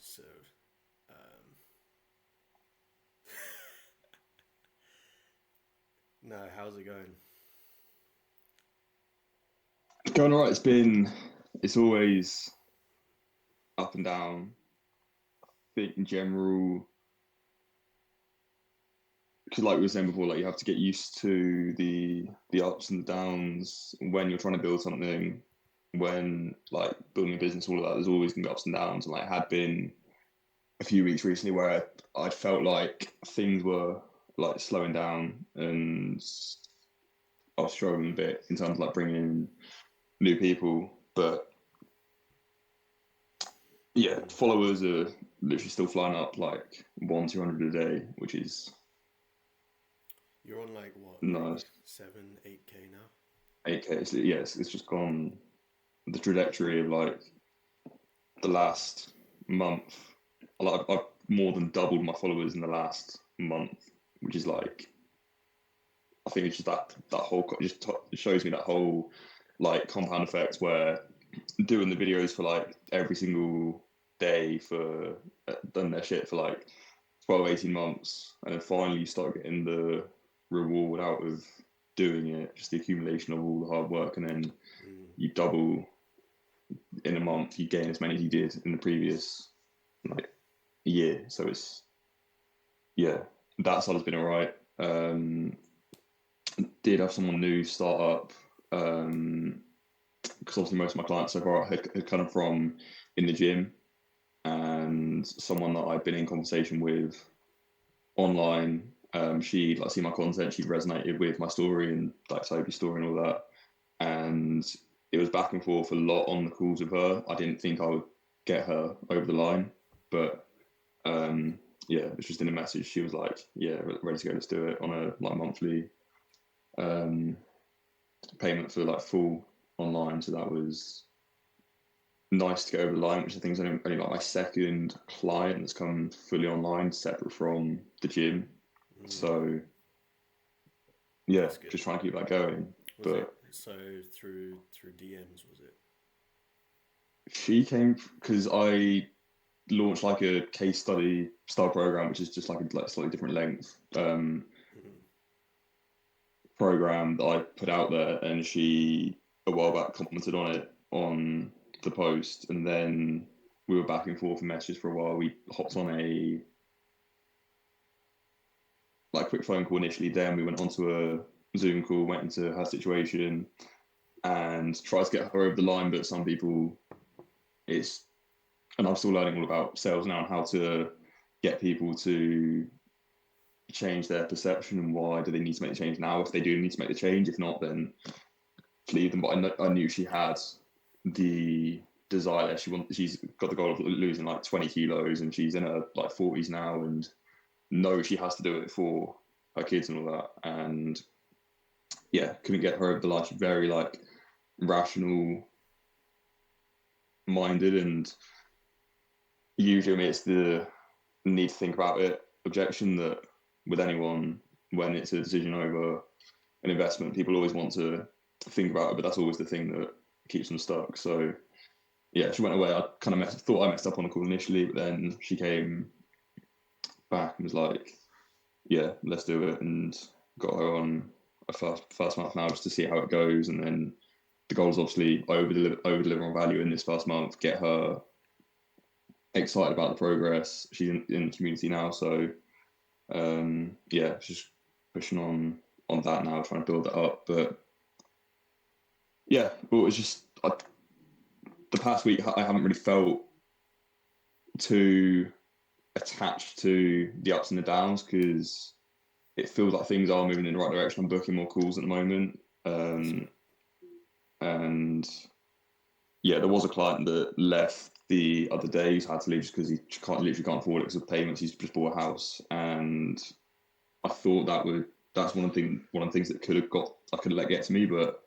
So, um, no, how's it going? Going all right. It's always up and down. I think in general, because like we were saying before, like you have to get used to the ups and the downs when you're trying to build something. When like building a business, all of that, there's always gonna be ups and downs. And like had been a few weeks recently where I felt like things were like slowing down, and I was struggling a bit in terms of like bringing in new people, but yeah, Mm. followers are literally still flying up like 200 a day, which is You're on like what, like nice. 8K now? 8K. It's just gone the trajectory of like the last month. I've more than doubled my followers in the last month, which is Mm. like I think it's just that whole it shows me that whole like compound effect where doing the videos for like every single day for done their shit for like 12, 18 months, and then finally you start getting the reward out of doing it, just the accumulation of all the hard work, and then Mm. you double in a month, you gain as many as you did in the previous like year. So it's yeah, that side has been all right. Did have someone new start up, because obviously most of my clients so far had come from in the gym, and someone that I've been in conversation with online. She'd like see my content, she'd resonated with my story and like Toby's story and all that. And it was back and forth a lot on the calls with her. I didn't think I would get her over the line, but um, yeah, it's just in a message. She was like, "Yeah, ready to go. Let's do it on a like monthly um, payment for like full online." So that was nice to get over the line, which I think is only like my second client that's come fully online, separate from the gym. Mm. So yeah, That's good. just trying to keep that going. Was it But so through DMs? Was it? she came because I launched like a case study style program, which is just like a like slightly different length Mm. program that I put out there, and she a while back commented on it on the post, and then we were back and forth in messages for a while. We hopped on a like quick phone call initially, then we went onto a Zoom call, went into her situation, and tried to get her over the line. But some people, it's and I'm still learning all about sales now and how to get people to change their perception and why do they need to make the change now if they do need to make the change. If not, then leave them. But I knew she had the desire. She's got the goal of losing like 20 kilos, and she's in her like 40s now, and knows she has to do it for her kids and all that. And yeah, couldn't get her over the line. She's very like rational minded, and usually I mean, it's the need to think about it objection that with anyone when it's a decision over an investment, people always want to think about it, but that's always the thing that keeps them stuck. So yeah, she went away. I kind of thought I messed up on the call initially, but then she came back and was like, "Yeah, let's do it," and got her on a first month now just to see how it goes, and then the goal is obviously over deliver on value in this first month, get her excited about the progress. She's in the community now, so yeah, just pushing on that now, trying to build it up. But yeah, well, it's just the past week I haven't really felt too attached to the ups and the downs because it feels like things are moving in the right direction. I'm booking more calls at the moment, That's good. and yeah, there was a client that left the other day. He's had to leave just because he literally can't afford it because of payments. He's just bought a house, and I thought that's one of the things that could have got I could have let get to me, but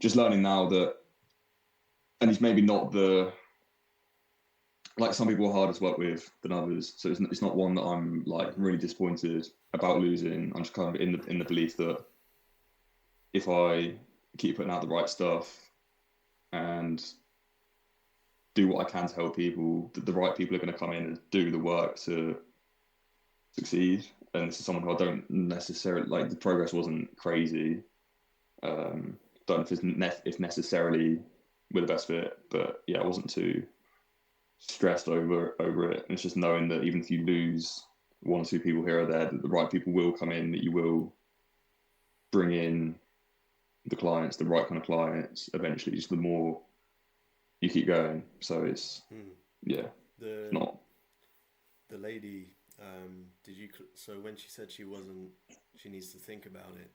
just learning now that, and he's maybe not the like some people are harder to work with than others. So it's not one that I'm like Mm. really disappointed about losing. I'm just kind of in the belief that if I keep putting out the right stuff and do what I can to help people. The right people are going to come in and do the work to succeed. And this is someone who I don't necessarily like. The progress wasn't crazy. Don't know if if necessarily we're the best fit, but yeah, I wasn't too stressed over it. And it's just knowing that even if you lose one or two people here or there, that the right people will come in, that you will bring in the clients, the right kind of clients eventually, just the more you keep going. So it's yeah, The it's not. the lady, did you? So when she said she needs to think about it.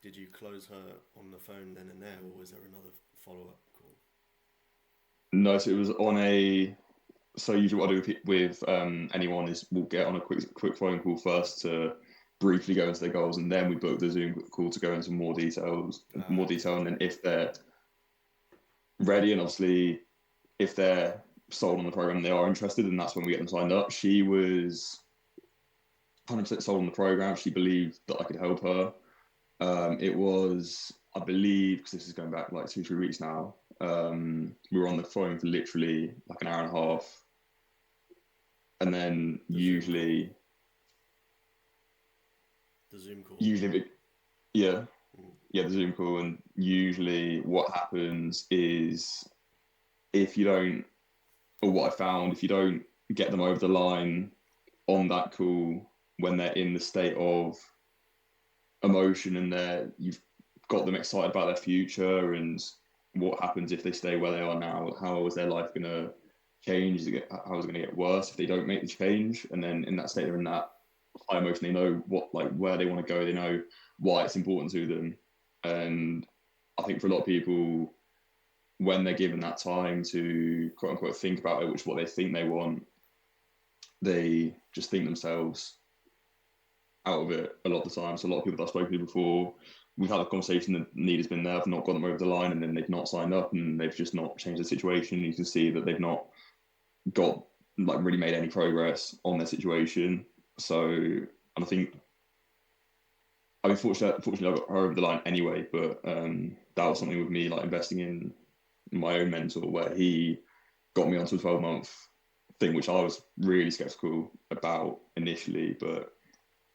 Did you close her on the phone then and there, or was there another follow up call? No, so it was on a. So usually what I do with anyone is we'll get on a quick phone call first to briefly go into their goals, and then we book the Zoom call to go into more detail, and then if they're ready, and obviously if they're sold on the program, they are interested, and that's when we get them signed up. She was 100% sold on the program. She believed that I could help her. It was, I believe, because this is going back like 2-3 weeks now. We were on the phone for literally like an hour and a half, and then The usually Zoom call. Yeah, the Zoom call, and usually what happens is if you don't, or what I found, if you don't get them over the line on that call when they're in the state of emotion and you've got them excited about their future and what happens if they stay where they are now, how is their life going to change, how is it going to get worse if they don't make the change, and then in that state they're in that high emotion, they know what, like, where they want to go, they know why it's important to them. And I think for a lot of people, when they're given that time to quote unquote think about it, which is what they think they want, they just think themselves out of it a lot of the time. So a lot of people that I've spoken to before, we've had a conversation, the need has been there, I've not got them over the line, and then they've not signed up and they've just not changed the situation. You can see that they've not got, like, really made any progress on their situation. So, and I think, I mean, fortunately I got her over the line anyway, but that was something with me, like, investing in my own mentor, where he got me onto a 12-month thing, which I was really skeptical about initially, but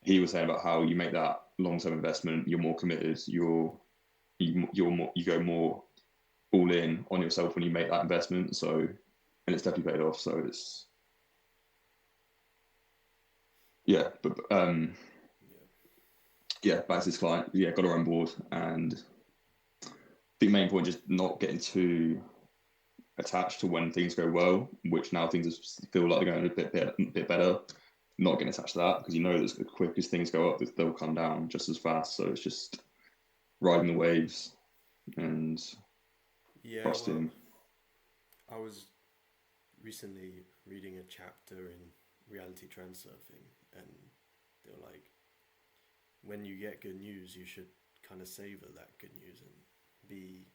he was saying about how you make that long-term investment, you're more committed, you go more all in on yourself when you make that investment. So, and it's definitely paid off. So it's, yeah, but back to this client, got her on board, and I think main point, just not getting too attached to when things go well, which now things feel like they're going a bit better. Not getting attached to that, because you know that as quick as things go up, they'll come down just as fast. So it's just riding the waves and trusting. Well, I was recently reading a chapter in reality transurfing, and they were like, when you get good news, you should kind of savor that good news and be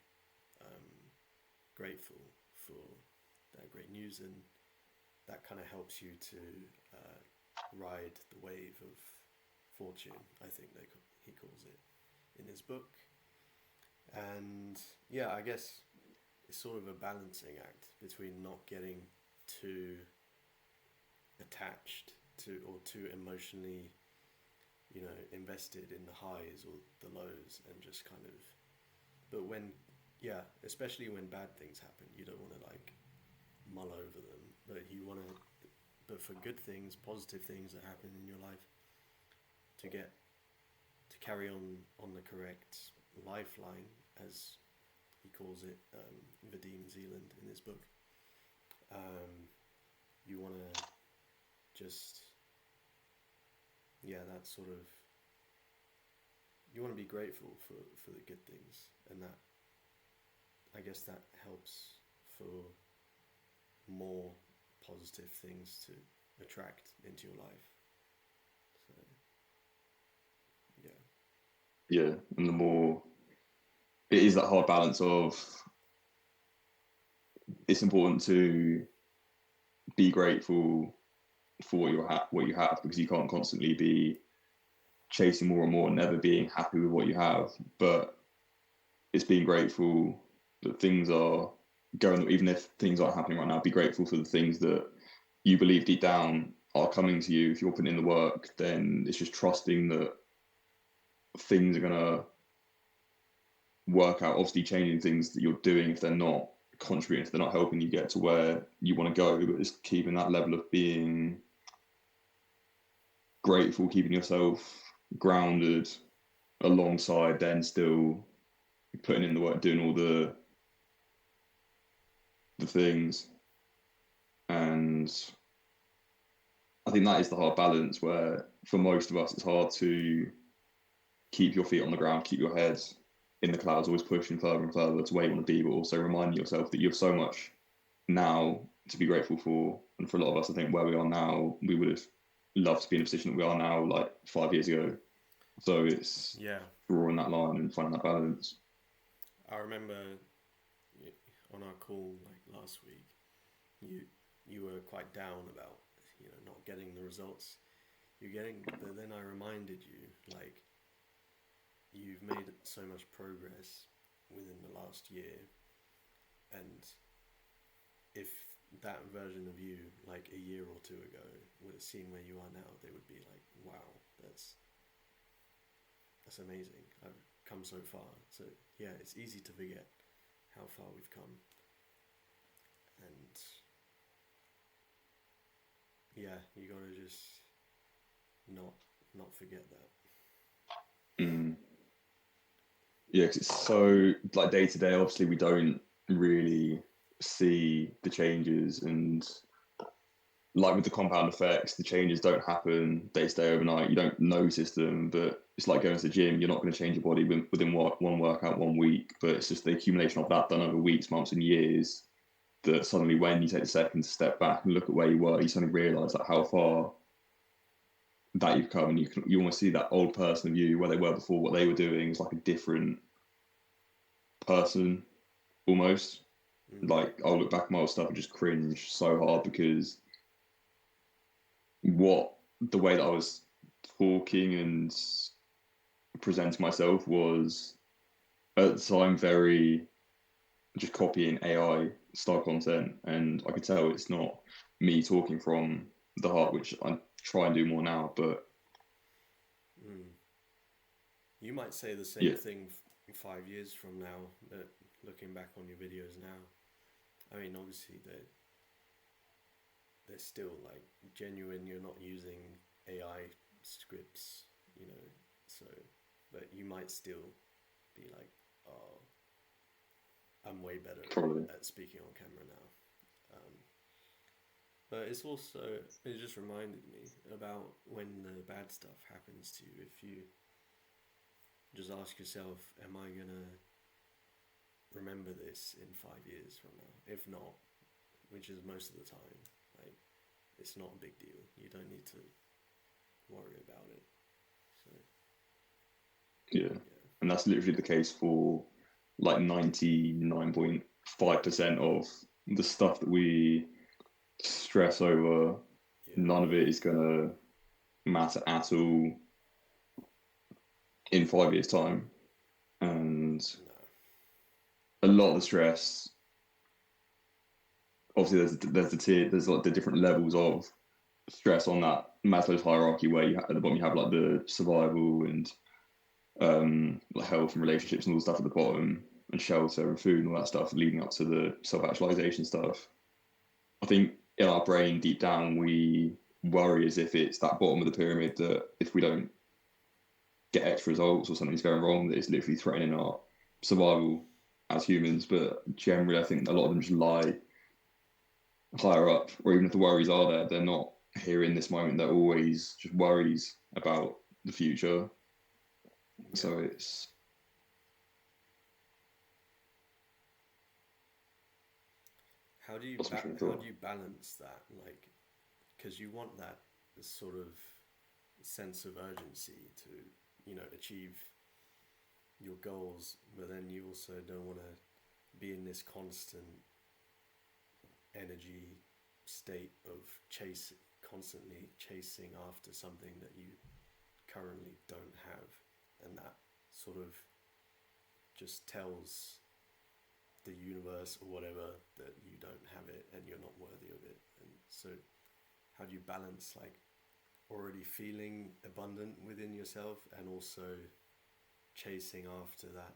grateful for that great news, and that kind of helps you to ride the wave of fortune, I think he calls it in his book. And yeah, I guess it's sort of a balancing act between not getting too attached to, or too emotionally, invested in the highs or the lows, and just kind of, but when, especially when bad things happen, you don't want to, like, mull over them, but you want to, but for good things, positive things that happen in your life, to carry on the correct lifeline, as he calls it, Vadim Zealand in his book. You want to just, that sort of, you want to be grateful for the good things, and that, I guess that helps for more positive things to attract into your life. So, and the more, it is that hard balance of, it's important to be grateful for what you have, because you can't constantly be chasing more and more, never being happy with what you have. But it's being grateful that things are going, even if things aren't happening right now, be grateful for the things that you believe deep down are coming to you. If you're putting in the work, then it's just trusting that things are gonna work out. Obviously, changing things that you're doing if they're not contributing, if they're not helping you get to where you want to go, but it's keeping that level of being grateful, keeping yourself grounded alongside then still putting in the work, doing all the things. And I think that is the hard balance where for most of us it's hard to keep your feet on the ground, keep your head in the clouds, always pushing further and further to where you want to be, but also reminding yourself that you have so much now to be grateful for. And for a lot of us, I think where we are now, we would have loved to be in a position that we are now like 5 years ago. So it's drawing that line and finding that balance. I remember on our call like last week, you were quite down about not getting the results you're getting, but then I reminded you like you've made so much progress within the last year, and if that version of you like a year or two ago would have seen where you are now, they would be like, wow, that's amazing. I've come so far. So yeah, it's easy to forget how far we've come. And yeah, you gotta just not forget that. Yeah, because it's so like day to day. Obviously, we don't really see the changes, and like with the compound effects, the changes don't happen day to day overnight. You don't notice them, but it's like going to the gym. You're not going to change your body within one workout 1 week, but it's just the accumulation of that done over weeks, months, and years. That suddenly, when you take the second to step back and look at where you were, you suddenly realise that how far that you've come, and you almost see that old person of you where they were before, what they were doing is like a different person almost. Like I'll look back at my old stuff and just cringe so hard because the way that I was talking and presenting myself was at the time very just copying AI style content, and I could tell it's not me talking from the heart, which I try and do more now. But you might say the same thing 5 years from now, but looking back on your videos now, I mean, obviously they're still like genuine. You're not using AI scripts, so, but you might still be like, oh, I'm way better at speaking on camera now. But it just reminded me about when the bad stuff happens to you. If you just ask yourself, am I gonna remember this in 5 years from now? If not, which is most of the time, like, it's not a big deal. You don't need to worry about it. So yeah. And that's literally the case for like 99.5% of the stuff that we stress over. None of it is gonna matter at all in 5 years' time, and a lot of the stress. Obviously, there's like the different levels of stress on that Maslow's hierarchy, where at the bottom you have like the survival and like health and relationships and all the stuff at the bottom, and shelter and food and all that stuff, leading up to the self-actualization stuff. I think in our brain, deep down, we worry as if it's that bottom of the pyramid that if we don't get X results or something's going wrong, that it's literally threatening our survival as humans. But generally, I think a lot of them just lie higher up, or even if the worries are there, they're not here in this moment. They're always just worries about the future. So it's how do you balance that? Like, because you want that sort of sense of urgency to achieve your goals, but then you also don't want to be in this constant energy state of constantly chasing after something that you currently don't have, and that sort of just tells the universe or whatever that you don't have it and you're not worthy of it. And so, how do you balance like already feeling abundant within yourself and also chasing after that,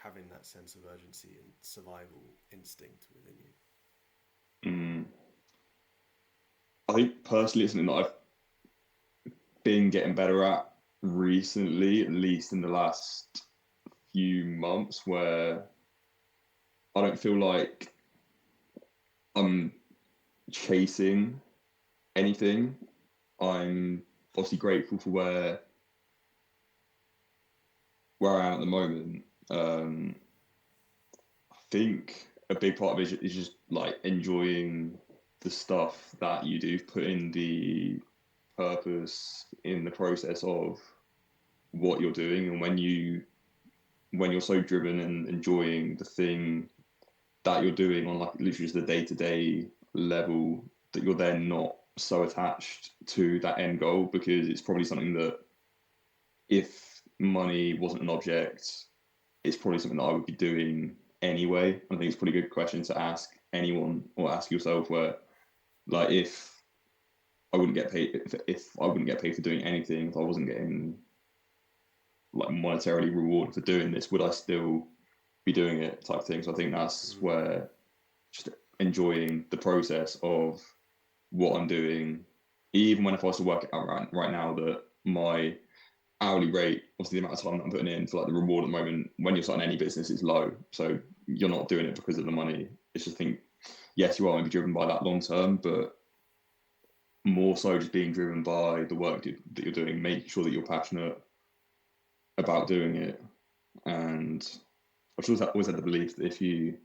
having that sense of urgency and survival instinct within you? Mm. I think personally, it's something that I've been getting better at recently, at least in the last few months, where I don't feel like I'm chasing anything. I'm obviously grateful for where I am at the moment. I think a big part of it is just like enjoying the stuff that you do, putting the purpose in the process of what you're doing, and when you're so driven and enjoying the thing that you're doing on like literally just the day-to-day level, that you're then not so attached to that end goal, because it's probably something that if money wasn't an object, it's probably something that I would be doing anyway. I think it's a pretty good question to ask anyone or ask yourself, where like if I wouldn't get paid, if I wouldn't get paid for doing anything, if I wasn't getting like monetarily rewarded for doing this, would I still be doing it, type thing. So I think that's where just enjoying the process of what I'm doing, even when if I was to work it out right now, that my hourly rate, obviously the amount of time that I'm putting in for like the reward at the moment, when you're starting any business, is low. So you're not doing it because of the money. It's just think, yes, you are maybe driven by that long term, but more so just being driven by the work that you're doing, making sure that you're passionate about doing it. And I've always had the belief that if you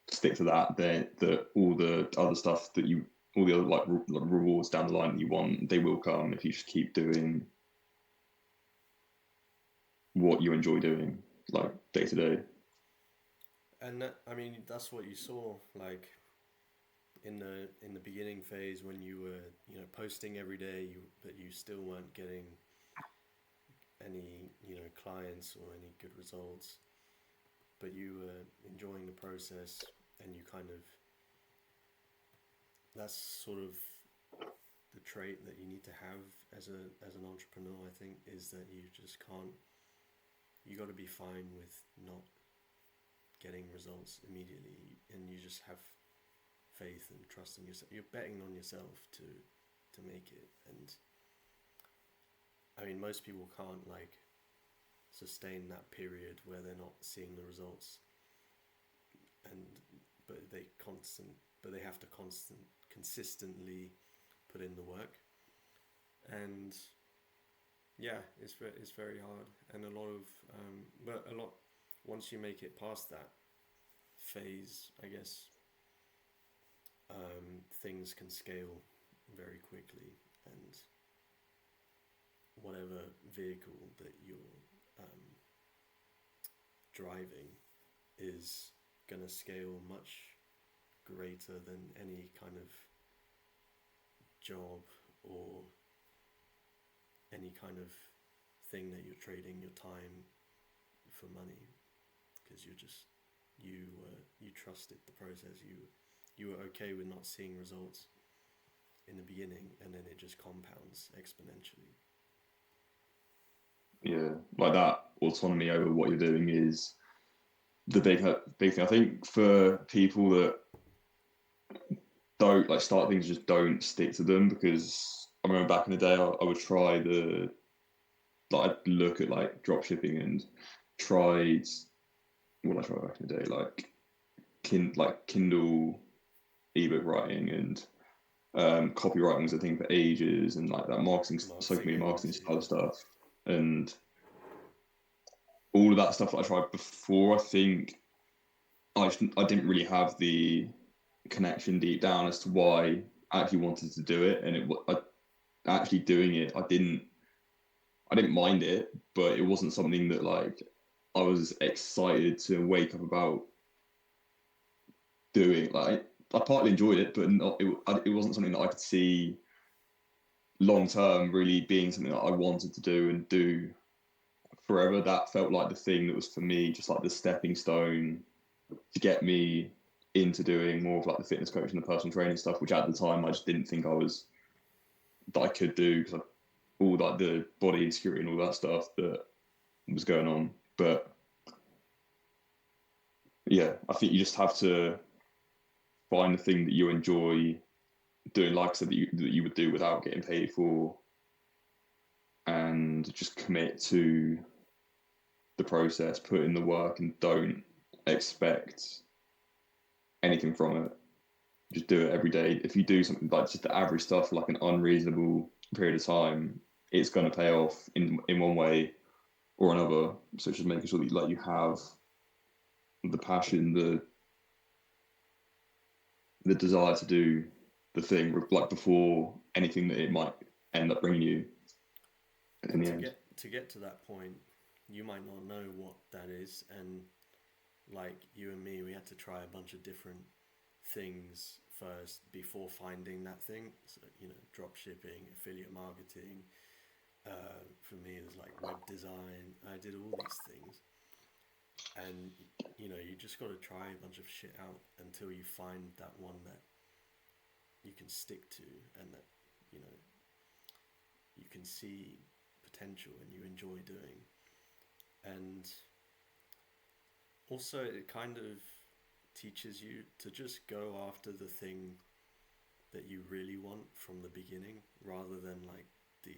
stick to that, then that all the other stuff that you, all the other like rewards down the line that you want, they will come if you just keep doing what you enjoy doing, like day to day. And that, I mean, that's what you saw, like in the beginning phase when you were, posting every day, but you still weren't getting any, clients or any good results, but you were enjoying the process, and you kind of, that's sort of the trait that you need to have as an entrepreneur. I think is that you just can't. You got to be fine with not getting results immediately, and you just have faith and trust in yourself. You're betting on yourself to make it. And I mean, most people can't like sustain that period where they're not seeing the results, and but they have to consistently put in the work. And yeah, it's very hard, and a lot of but a lot once you make it past that phase, I guess, things can scale very quickly, and whatever vehicle that you're driving is gonna scale much greater than any kind of job or any kind of thing that you're trading your time for money, because you trusted the process. You were okay with not seeing results in the beginning, and then it just compounds exponentially. Yeah, like that autonomy over what you're doing is the big thing. I think for people that don't like start things, just don't stick to them, because I remember back in the day, I would try I'd look at like drop shipping and tried what I tried back in the day, like Kindle ebook writing and copywriting was a thing for ages, and like that social media marketing Agency, style yeah. stuff, and all of that stuff that I tried before. I think I didn't really have the connection deep down as to why I actually wanted to do it, and actually doing it, I didn't mind it, but it wasn't something that like I was excited to wake up about doing. Like I partly enjoyed it, but it wasn't something that I could see long term really being something that I wanted to do and do forever. That felt like the thing that was for me, just like the stepping stone to get me into doing more of like the fitness coaching, the personal training stuff, which at the time I just didn't think that I could do, because all like the body insecurity and all that stuff that was going on. But yeah, I think you just have to find the thing that you enjoy doing, like I said, that you would do without getting paid for, and just commit to the process, put in the work, and don't expect anything from it. Just do it every day. If you do something like just the average stuff for like an unreasonable period of time, it's going to pay off in one way or another. So just making sure that you have the passion, the desire to do the thing, like before anything that it might end up bringing you in And the end. to get to that point, you might not know what that is, and like you and me, we had to try a bunch of different things first before finding that thing. So, you know, drop shipping, affiliate marketing. For me, it was like web design. I did all these things, and you know, you just got to try a bunch of shit out until you find that one that you can stick to, and that you know you can see potential and you enjoy doing. And also, it kind of teaches you to just go after the thing that you really want from the beginning, rather than like the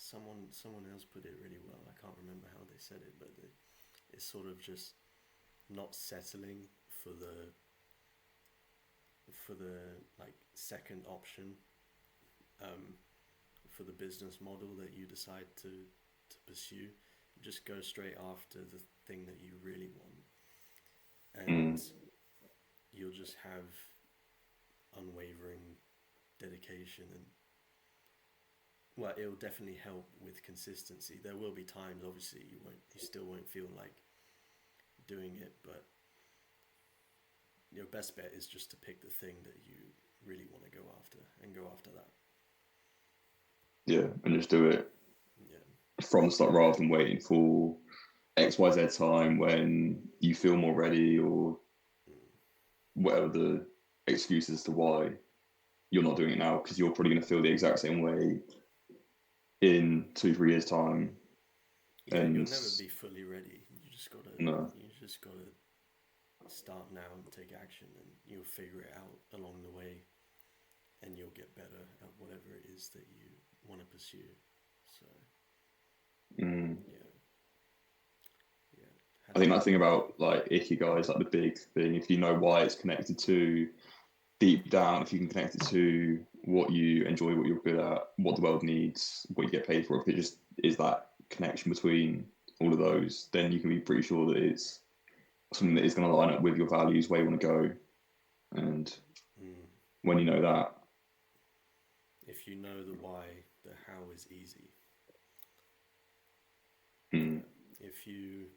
someone else put it really well. I can't remember how they said it, but it's sort of just not settling for the like second option, um, for the business model that you decide to pursue. Just go straight after the thing that you really want, and you'll just have unwavering dedication. And well, it'll definitely help with consistency. There will be times, obviously, you still won't feel like doing it, but your best bet is just to pick the thing that you really want to go after and go after that. Yeah, and just do it Yeah. from the start rather than waiting for XYZ time when you feel more ready, or whatever the excuse as to why you're not doing it now, because you're probably going to feel the exact same way in 2-3 years time. Yeah, you'll never be fully ready. No. You just gotta start now and take action, and you'll figure it out along the way, and you'll get better at whatever it is that you want to pursue. So yeah, yeah. I think that thing about like ikigai is like the big thing. If you know why it's connected to deep down, if you can connect it to what you enjoy, what you're good at, what the world needs, what you get paid for, if it just is that connection between all of those, then you can be pretty sure that it's something that is going to line up with your values, where you want to go. And when you know that, if you know the why, the how is easy. If you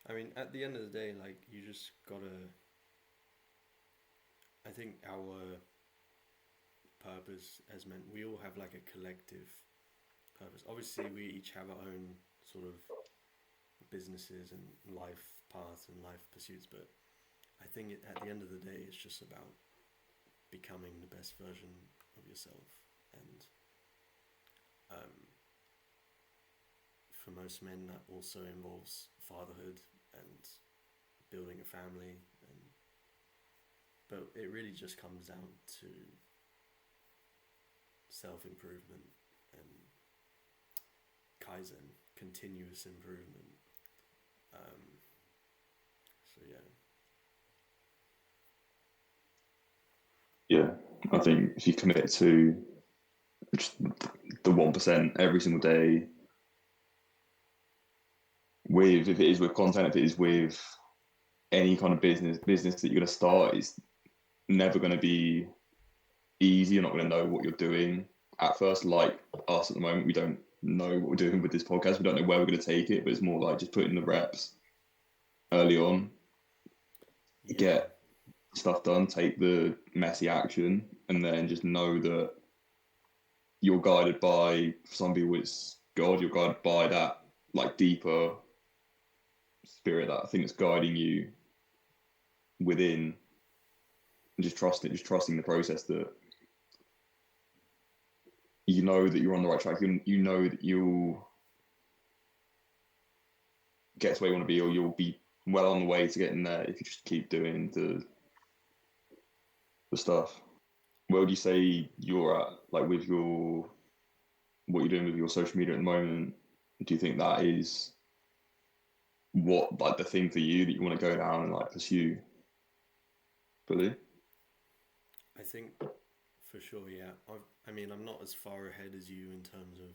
I mean, at the end of the day, like, you just gotta, I think our purpose as men, we all have like a collective purpose. Obviously, we each have our own sort of businesses and life paths and life pursuits, but I think at the end of the day, it's just about becoming the best version of yourself. And for most men, that also involves fatherhood and building a family. But it really just comes down to self-improvement and Kaizen, continuous improvement. So yeah, I think if you commit to just the 1% every single day, with, if it is with content, if it is with any kind of business that you're going to start, it's never going to be easy. You're not going to know what you're doing at first. Like us at the moment, we don't know what we're doing with this podcast. We don't know where we're going to take it, but it's more like just putting the reps early on, get stuff done, take the messy action, and then just know that you're guided by, for some people it's God. You're guided by that like deeper spirit, that thing that's guiding you within, and just trusting the process, that you know that you're on the right track. You know that you'll get to where you want to be, or you'll be well on the way to getting there if you just keep doing the stuff. Where would you say you're at, like with your what you're doing with your social media at the moment? Do you think that is what, like, the thing for you that you want to go down and like pursue fully? I think for sure, yeah. I mean, I'm not as far ahead as you in terms of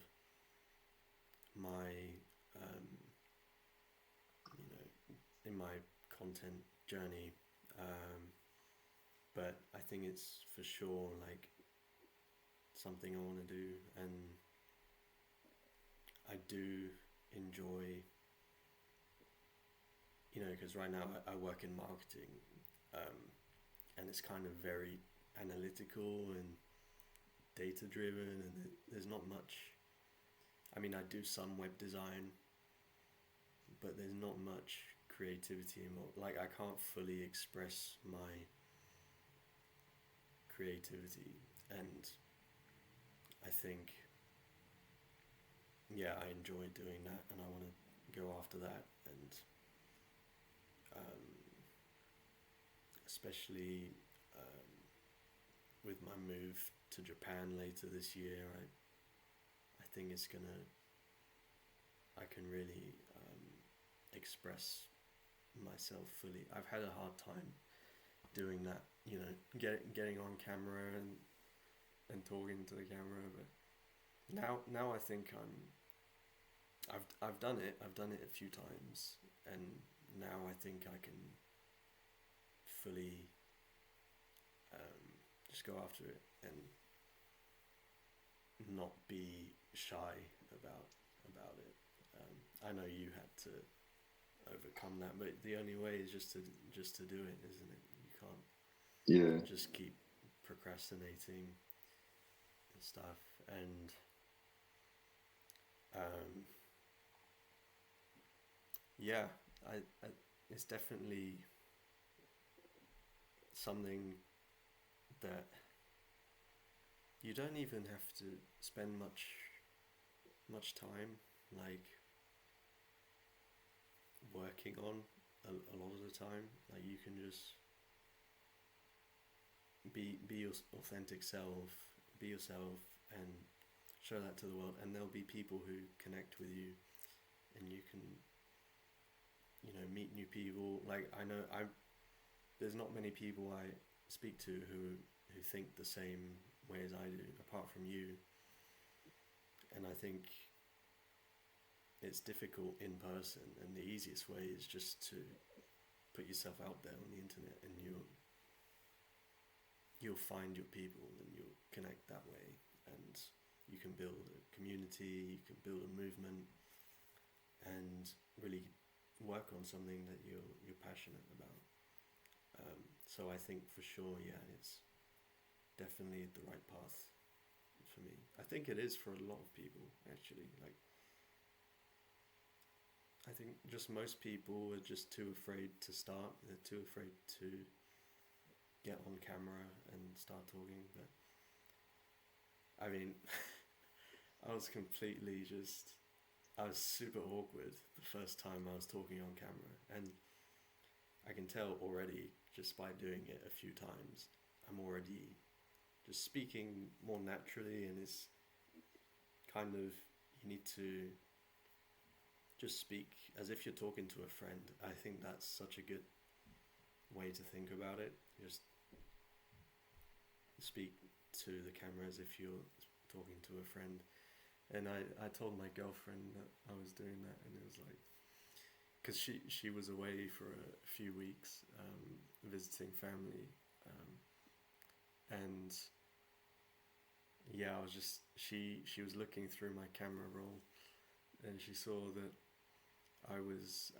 my, um, in my content journey, but I think it's for sure like something I want to do, and I do enjoy, because right now I work in marketing, and it's kind of very analytical and data driven, and there's not much. I mean, I do some web design, but there's not much creativity involved. Like, I can't fully express my creativity, and I think, yeah, I enjoy doing that, and I want to go after that, and especially with my move to Japan later this year, I think I can really express myself fully. I've had a hard time doing that, getting on camera and talking to the camera, but now I think I've done it. I've done it a few times, and now I think I can fully just go after it and not be shy about it. I know you had to overcome that, but the only way is just to do it, isn't it? You Yeah. can't just keep procrastinating and stuff, and yeah, I it's definitely something that you don't even have to spend much time like working on a lot of the time. Like, you can just be your authentic self, be yourself, and show that to the world. And there'll be people who connect with you, and you can meet new people. Like, I know there's not many people I speak to who think the same way as I do, apart from you. And I think it's difficult in person, and the easiest way is just to put yourself out there on the internet, and you'll find your people, and you'll connect that way, and you can build a community, you can build a movement, and really work on something that you're passionate about. So I think for sure, yeah, it's definitely the right path for me. I think it is for a lot of people, actually. Like, I think just most people are just too afraid to start. They're too afraid to get on camera and start talking. But I mean, I was super awkward the first time I was talking on camera, and I can tell already just by doing it a few times, I'm already just speaking more naturally, and it's kind of, you need to just speak as if you're talking to a friend. I think that's such a good way to think about it. Just speak to the camera as if you're talking to a friend. And I told my girlfriend that I was doing that, and it was like, because she was away for a few weeks, visiting family, and yeah, I was just, she was looking through my camera roll, and she saw that I was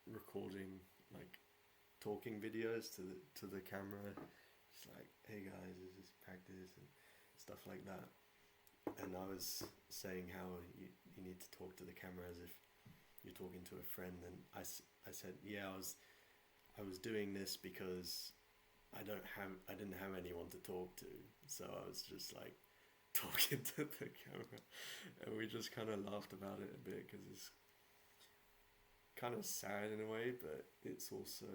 recording like talking videos to the camera. It's like, hey guys, this is practice and stuff like that. and I was saying how you need to talk to the camera as if you're talking to a friend, and I said, yeah, I was doing this because I didn't have anyone to talk to, so I was just like talking to the camera, and we just kind of laughed about it a bit because it's kind of sad in a way, but it's also,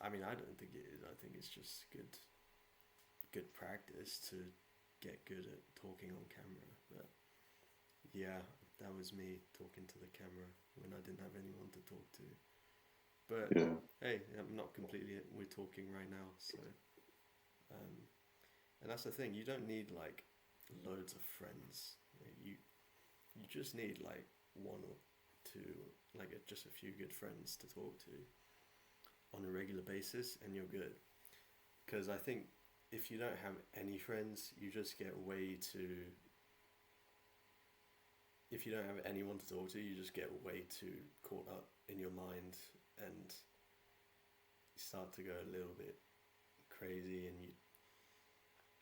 I mean, I don't think it is. I think it's just good practice to get good at talking on camera. But yeah, that was me talking to the camera when I didn't have anyone to talk to. But Yeah. hey, I'm not completely. We're talking right now, so and that's the thing. You don't need like loads of friends. You just need like one or two, like just a few good friends to talk to on a regular basis, and you're good. Because I think if you don't have any friends, you just get way too. If you don't have anyone to talk to, you just get way too caught up in your mind, and you start to go a little bit crazy, and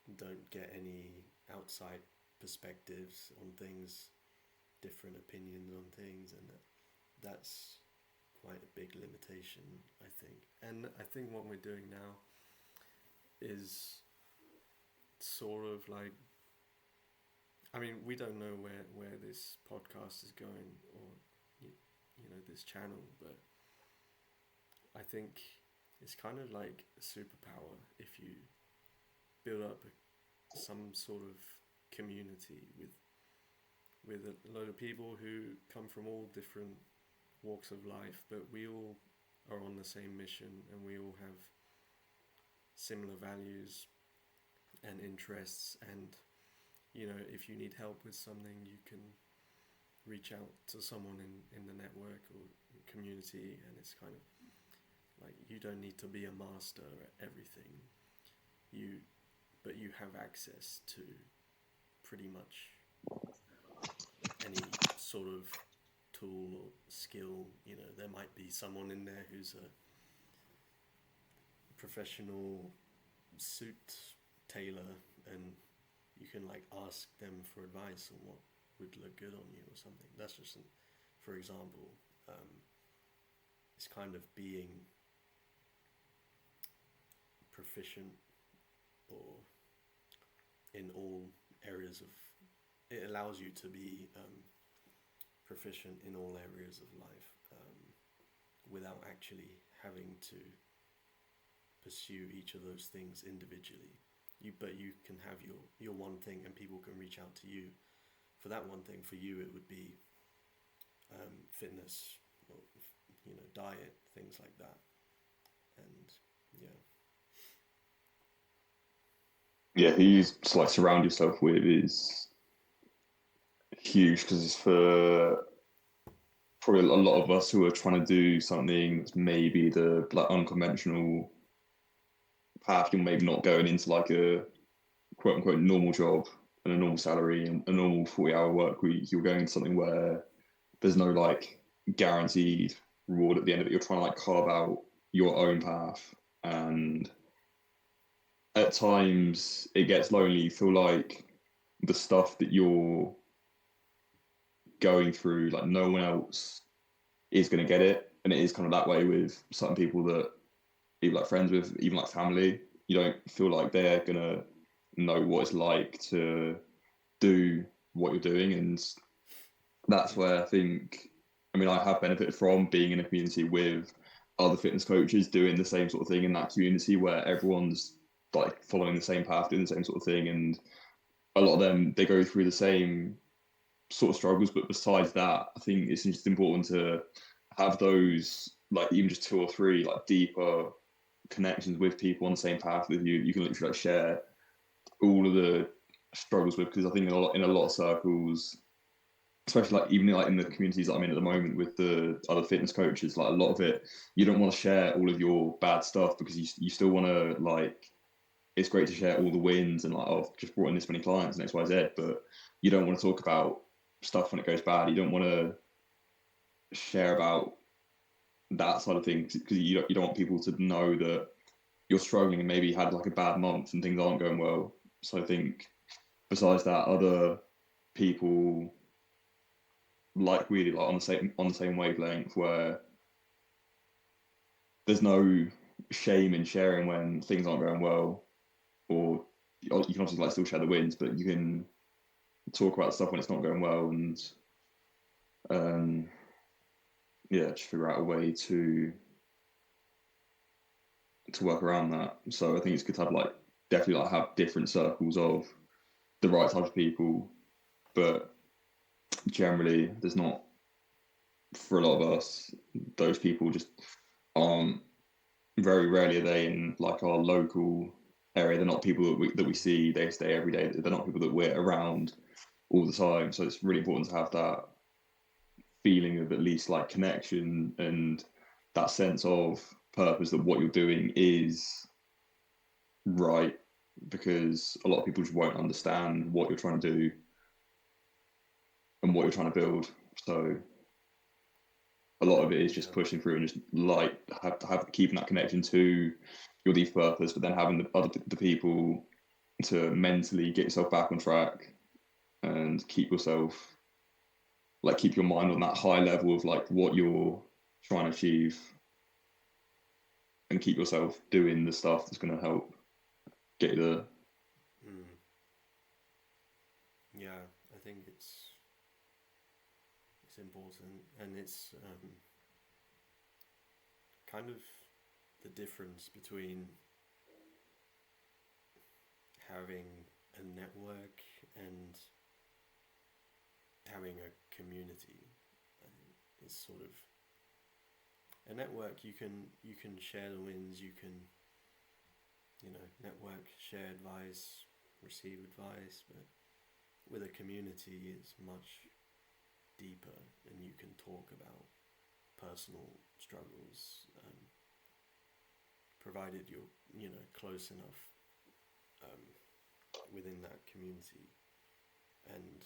you don't get any outside perspectives on things, different opinions on things, and that's quite a big limitation, I think. And I think what we're doing now is sort of like, I mean, we don't know where this podcast is going, or you know, this channel, but I think it's kind of like a superpower if you build up some sort of community with a load of people who come from all different walks of life, but we all are on the same mission, and we all have similar values and interests, and you know, if you need help with something, you can reach out to someone in the network or community, and it's kind of like you don't need to be a master at everything. But you have access to pretty much any sort of tool or skill. You know, there might be someone in there who's a professional suit tailor, and you can like ask them for advice on what would look good on you or something. That's just for example. It's kind of being proficient or in all areas of it allows you to be proficient in all areas of life, without actually having to pursue each of those things individually. But you can have your one thing, and people can reach out to you for that one thing. For you, it would be fitness, or you know, diet, things like that. And yeah. Yeah, who you like surround yourself with is huge, because it's for probably a lot of us who are trying to do something that's maybe the like unconventional path. You're maybe not going into like a quote unquote normal job and a normal salary and a normal 40-hour work week. You're going to something where there's no like guaranteed reward at the end of it. You're trying to like carve out your own path, and at times it gets lonely. You feel like the stuff that you're going through, like no one else is going to get it. And it is kind of that way with certain people that even like friends with, even like family. You don't feel like they're going to know what it's like to do what you're doing. And that's where I think, I mean, I have benefited from being in a community with other fitness coaches doing the same sort of thing in that community, where everyone's like following the same path, doing the same sort of thing. And a lot of them, they go through the same sort of struggles. But besides that, I think it's just important to have those, like even just two or three like deeper connections with people on the same path with you. You can literally like share all of the struggles with, because I think in a lot of circles, especially like even like in the communities that I'm in at the moment with the other fitness coaches, like a lot of it, you don't want to share all of your bad stuff, because you still want to like, it's great to share all the wins and like, oh, I've just brought in this many clients and XYZ, but you don't want to talk about stuff when it goes bad. You don't want to share about that side of things, because you don't want people to know that you're struggling and maybe you had like a bad month and things aren't going well. So I think besides that, other people like really like on the same wavelength, where there's no shame in sharing when things aren't going well, or you can obviously like still share the wins, but you can talk about stuff when it's not going well, and um, yeah, just figure out a way to work around that. So I think it's good to have like definitely like have different circles of the right type of people, but generally there's not, for a lot of us, those people just aren't, very rarely are they in like our local area. They're not people that we see day to day every day. They're not people that we're around all the time. So it's really important to have that feeling of at least like connection and that sense of purpose, that what you're doing is right, because a lot of people just won't understand what you're trying to do and what you're trying to build. So a lot of it is just pushing through and just like have keeping that connection to your deep purpose, but then having the people to mentally get yourself back on track and keep yourself like keep your mind on that high level of like what you're trying to achieve, and keep yourself doing the stuff that's going to help get you there. Yeah, I think it's important, and it's kind of the difference between having a network and having a community. It's sort of a network. You can share the wins. You can network, share advice, receive advice, but with a community, it's much deeper, and you can talk about personal struggles, provided you're close enough within that community. And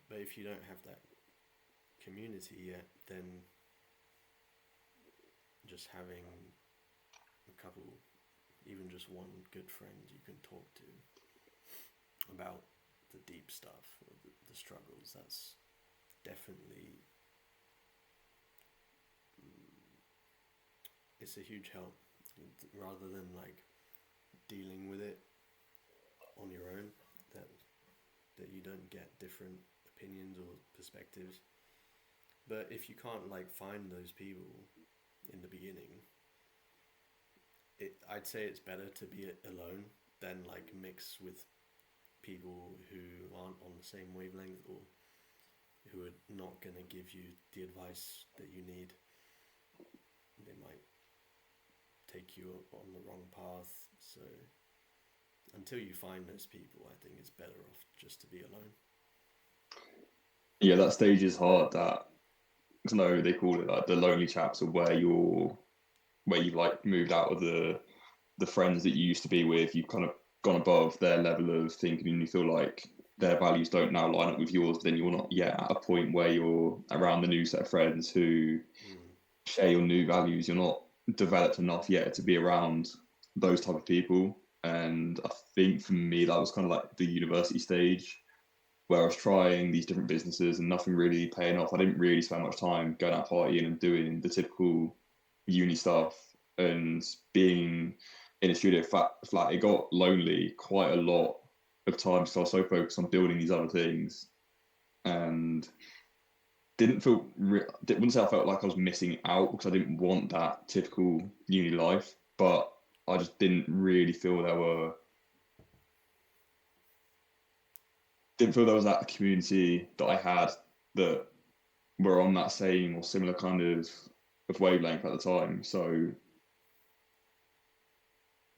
but if you don't have that community yet, then just having a couple, even just one good friend you can talk to about the deep stuff or the struggles, that's definitely it's a huge help, rather than like dealing with it on your own, that you don't get different opinions or perspectives. But if you can't like find those people in the beginning, I'd say it's better to be alone than like mix with people who aren't on the same wavelength, or who are not going to give you the advice that you need. They might take you on the wrong path. So until you find those people, I think it's better off just to be alone. Yeah, that stage is hard. That, because I know they call it like the lonely chaps, or where you've like moved out of the friends that you used to be with. You've kind of gone above their level of thinking, and you feel like their values don't now line up with yours. But then you're not yet at a point where you're around the new set of friends who share your new values. You're not developed enough yet to be around those type of people. And I think for me, that was kind of like the university stage, where I was trying these different businesses and nothing really paying off. I didn't really spend much time going out partying and doing the typical uni stuff, and being in a studio flat. It got lonely quite a lot of times, because I was so focused on building these other things, and wouldn't say I felt like I was missing out, because I didn't want that typical uni life, but I just didn't really feel there was that community that I had, that were on that same or similar kind of wavelength at the time. So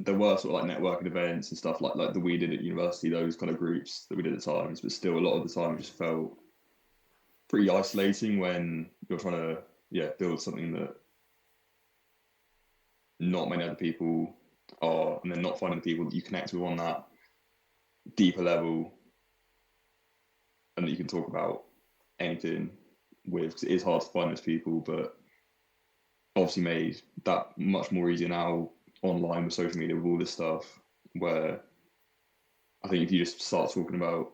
there were sort of like networking events and stuff like that we did at university, those kind of groups that we did at times, but still a lot of the time it just felt pretty isolating when you're trying to build something that not many other people are, and then not finding the people that you connect with on that deeper level, and that you can talk about anything with, because it is hard to find those people. But obviously made that much more easier now online with social media, with all this stuff, where I think if you just start talking about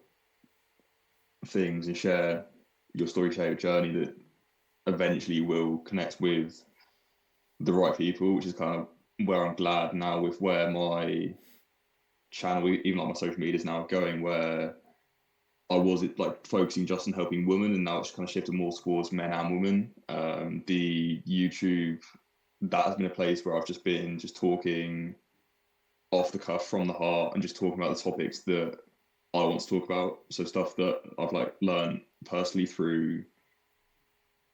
things and share your story, share your journey, that eventually you will connect with the right people, which is kind of where I'm glad now with where my channel, even like my social media is now going, where I was like focusing just on helping women, and now it's kind of shifted more towards men and women. The YouTube, that has been a place where I've just been just talking off the cuff from the heart and just talking about the topics that I want to talk about. So stuff that I've like learned personally through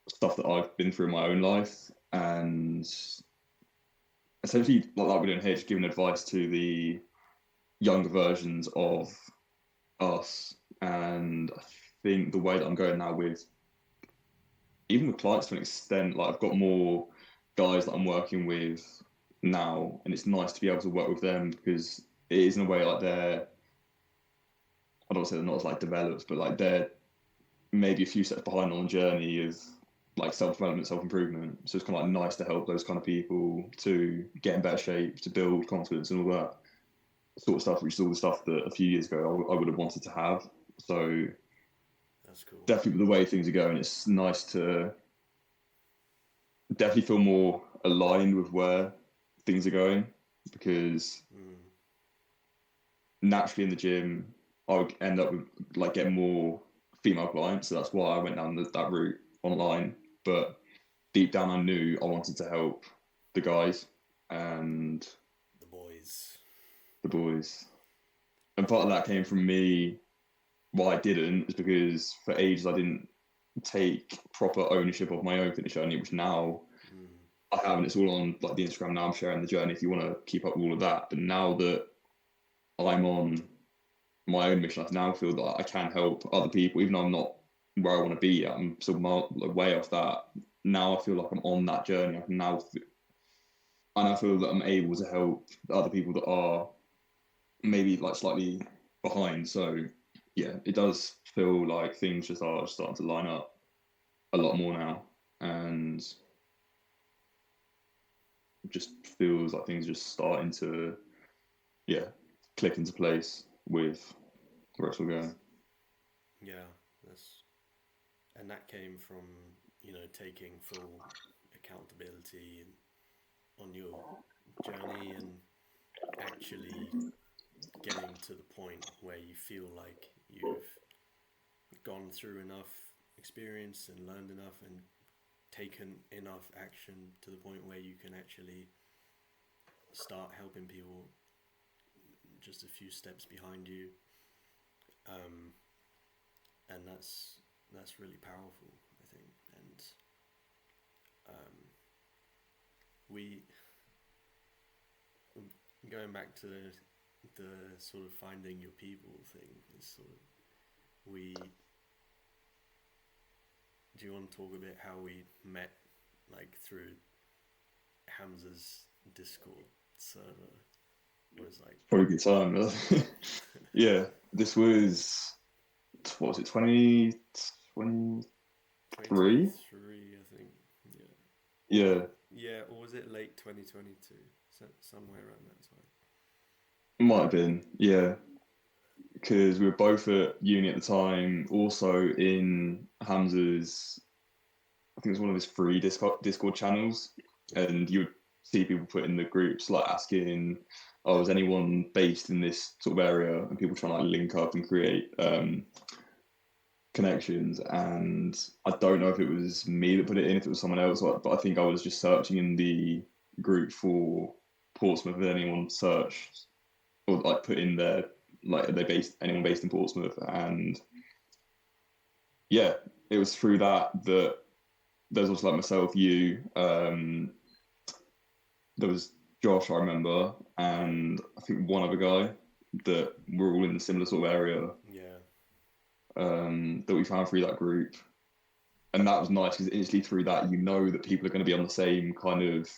stuff that I've been through in my own life, and essentially like we're doing here, just giving advice to the younger versions of us. And I think the way that I'm going now with even with clients to an extent, like I've got more guys that I'm working with now, and it's nice to be able to work with them because it is in a way like they're, I don't want to say they're not as like developed, but like they're maybe a few steps behind on the journey of like self-development, self-improvement. So it's kind of like nice to help those kind of people to get in better shape, to build confidence and all that sort of stuff, which is all the stuff that a few years ago I would have wanted to have. So That's cool. definitely the way things are going, it's nice to definitely feel more aligned with where things are going, because naturally in the gym I would end up with like getting more female clients, so that's why I went down that route online. But deep down I knew I wanted to help the guys and the boys, and part of that came from me. Why I didn't is because for ages I didn't take proper ownership of my own fitness journey, which now I have, and it's all on like the Instagram now. I'm sharing the journey if you want to keep up with all of that. But now that I'm on my own mission, I now feel that I can help other people, even though I'm not where I want to be yet. I'm still way off that. Now I feel like I'm on that journey. I now feel that I'm able to help other people that are maybe like slightly behind. So yeah, it does feel like things just are starting to line up a lot more now, and it just feels like things are just starting to click into place with where it's all going. Yeah, and that came from taking full accountability on your journey and actually getting to the point where you feel like you've gone through enough experience and learned enough and taken enough action to the point where you can actually start helping people just a few steps behind you, and that's really powerful, I think. And we going back to the sort of finding your people thing is sort of do you want to talk a bit how we met, like through Hamza's Discord server? Was like probably a good time. Yeah, this was, what was it, 2023? 23, I think. Yeah. Yeah, or was it late 2022? Somewhere around that time. It might have been, yeah. Because we were both at uni at the time, also in Hamza's, I think it was one of his free Discord channels, and you would see people put in the groups like asking, oh, is anyone based in this sort of area, and people trying to like link up and create connections. And I don't know if it was me that put it in, if it was someone else, but I think I was just searching in the group for Portsmouth, if anyone searched or like put in there, like, are they anyone based in Portsmouth? And yeah, it was through that there's also like myself, you, there was Josh, I remember, and I think one other guy that were all in a similar sort of area. Yeah. That we found through that group. And that was nice because instantly through that, you know that people are going to be on the same kind of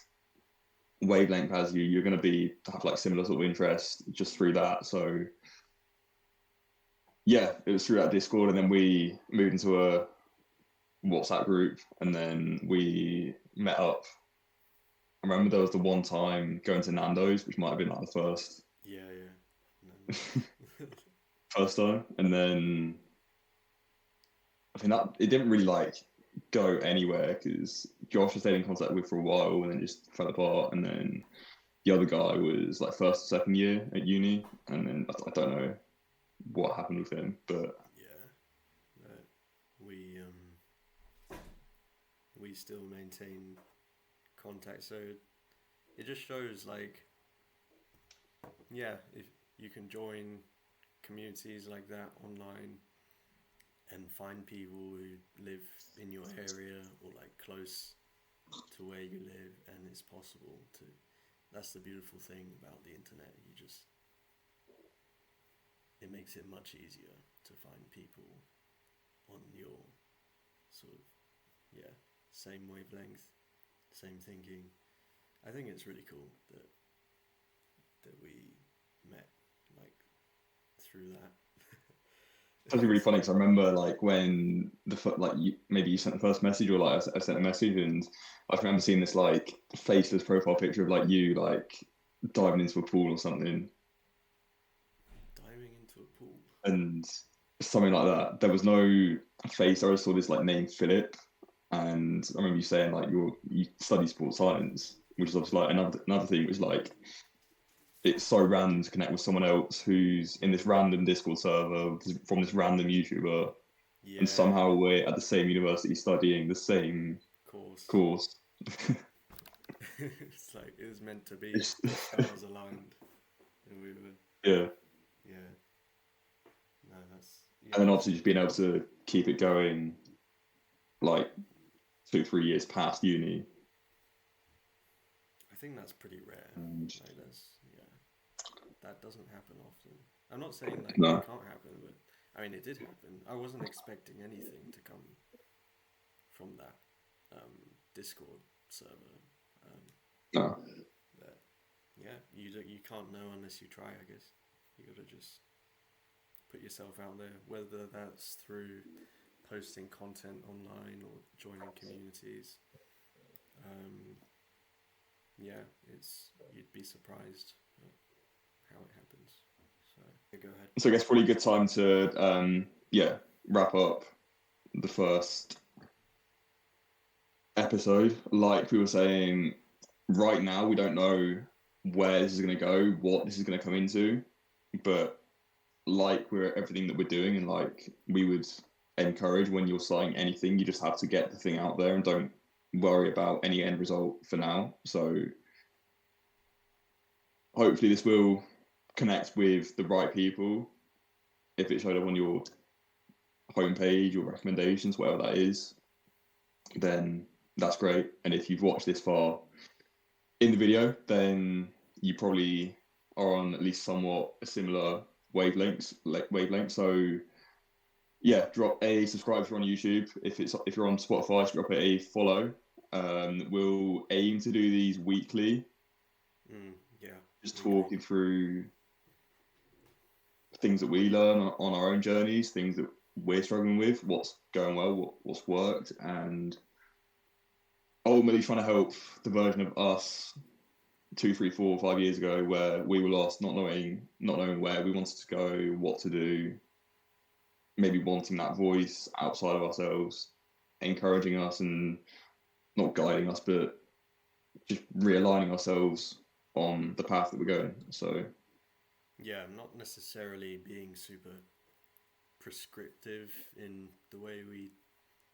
wavelength as you. You're going to have like similar sort of interests just through that. So yeah, it was through that Discord, and then we moved into a WhatsApp group, and then we met up. I remember there was the one time going to Nando's, which might have been like the first. Yeah. first time, and then I think that it didn't really like go anywhere because Josh I stayed in contact with for a while and then just fell apart, and then the other guy was like first or second year at uni, and then I don't know what happened with him, but Yeah, we still maintain contact. So it just shows like, yeah, if you can join communities like that online and find people who live in your area or like close to where you live, and it's possible to. That's the beautiful thing about the internet. It makes it much easier to find people on your sort of, yeah, same wavelength, same thinking. I think it's really cool that we met like through that. it's actually really funny because I remember like when maybe you sent the first message or like I sent a message, and I remember seeing this like faceless profile picture of like you like diving into a pool or something, Diving into a pool. and something like that. There was no face. I just saw this like name Philip, and I remember you saying like you study sports science, which is obviously like another thing. Was like it's so random to connect with someone else who's in this random Discord server from this random YouTuber, and Yeah, somehow we're at the same university studying the same course. course. It's like it was meant to be. It's, The stars aligned, and we were. yeah, Yeah. No, that's and yeah. then obviously just being able to keep it going like 2-3 years past uni. I think that's pretty rare. And, Like that doesn't happen often. I'm not saying like no, it can't happen, but I mean it did happen. I wasn't expecting anything to come from that Discord server. Um, no. but yeah, you can't know unless you try. I guess you gotta just put yourself out there, whether that's through posting content online or joining communities. Um, yeah, you'd be surprised at how it happens. So yeah, go ahead. So I guess probably a good time to wrap up the first episode. Like we were saying, right now we don't know where this is going to go, what this is going to come into, but like we're everything that we're doing, and like we would encourage when you're starting anything, you just have to get the thing out there and don't worry about any end result for now. So hopefully this will connect with the right people. If it showed up on your homepage or recommendations, whatever that is, then that's great. And if you've watched this far in the video, then you probably are on at least somewhat a similar wavelength. So yeah, drop a subscribe if you're on YouTube. If you're on Spotify, drop it a follow. We'll aim to do these weekly. Yeah. Just Weekly. talking through things that we learn on our own journeys, things that we're struggling with, what's going well, what's worked, and ultimately trying to help the version of us 2, 3, 4, 5 years ago where we were lost, not knowing where we wanted to go, what to do, maybe wanting that voice outside of ourselves, encouraging us and not guiding us, but just realigning ourselves on the path that we're going. So Yeah, not necessarily being super prescriptive in the way we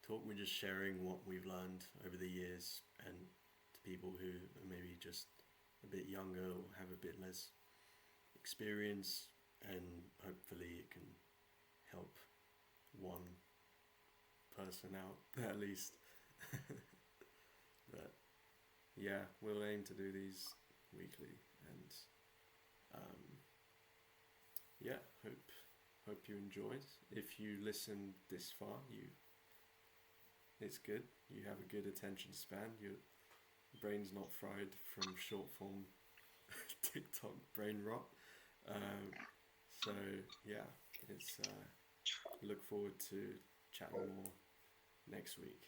talk. We're just sharing what we've learned over the years, and to people who are maybe just a bit younger or have a bit less experience, and hopefully it can help one person out at least. But yeah, we'll aim to do these weekly, and yeah, hope you enjoyed. If you listened this far, it's good. You have a good attention span. Your brain's not fried from short form TikTok brain rot. So yeah, it's look forward to chatting more next week.